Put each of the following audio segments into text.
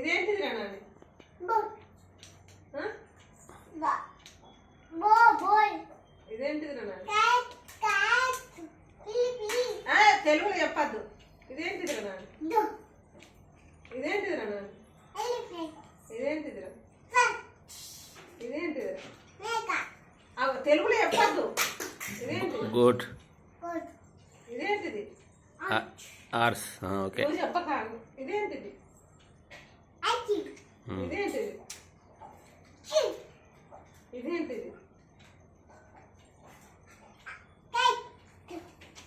ఇదేంటిదిరా నాని? ఇదేంటిదిరా నాని? తెలుగులో చెప్పద్దు. ఇదేంటిదిరా నాని? ఇదేంటిదిరా నాని? ఇదేంటిదిరా? ఇదేంటిదిరా? తెలుగులో చెప్పద్దు. ఇదేంటిది? గుడ్. ఇదేంటిది? ఆర్స్. ఓకే. చెప్పక. ఇదేంటిది? ఇదేంటిది? ఇదేంటిది?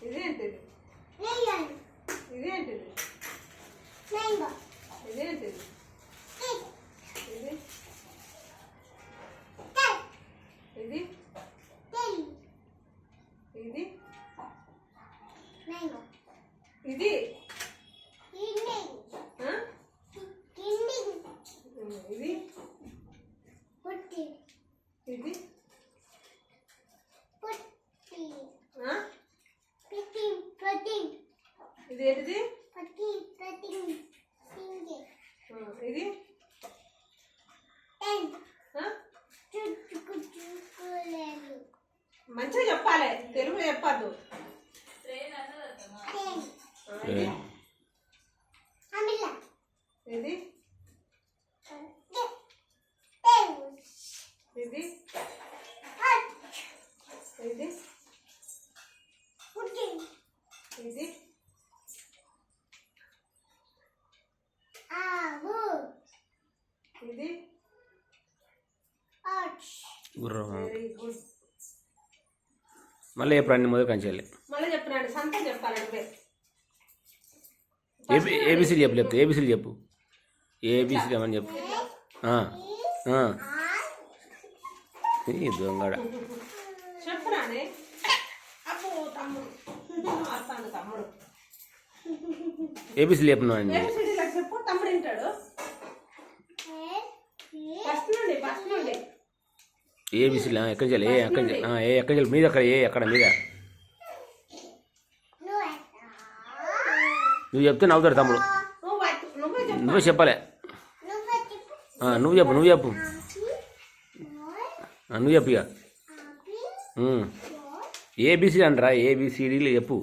ఇదేంటిది? ఇదేంటిది? ఇదేంటిది? ఇది ఇది ఇది ఇది ఇది ఇది ఏంటిది? ఇది మంచిగా చెప్పాలి, తెలుగులో చెప్పద్దు. ఇది ఇది ఇది ఇది ఇది ఇది గుర్రం. Very good. మళ్ళీ ఎప్పుడు అన్ని మొదలు కంచాలి. మళ్ళీ చెప్పినాడు సంత చెప్పాలంటే ఏబిసిడి చెప్పు. ఏబిసిడి చెప్పు. ఏబిసిడి ఏమని చెప్పు. దొంగడ చెప్పురానే. అప్పు తమ్ముడు వస్తాడు. తమ్ముడు ఏబిసిడి చెప్పు. ఏబిసిడీలో చెప్పు, తమ్ముడు వింటాడు. ఫస్ట్ నుండి ఏబిసిడి ఎక్కడ చేయాలి? ఎక్కడ చేయాలి? మీద అక్కడ అక్కడ మీద నువ్వు చెప్తే నవ్వుతాడు తమ్ముడు. నువ్వే చెప్పాలి. నువ్వు చెప్పు. నువ్వు చెప్పు ఇక ఏబిసిడి అంటారా? ఏబిసిడీలు చెప్పు.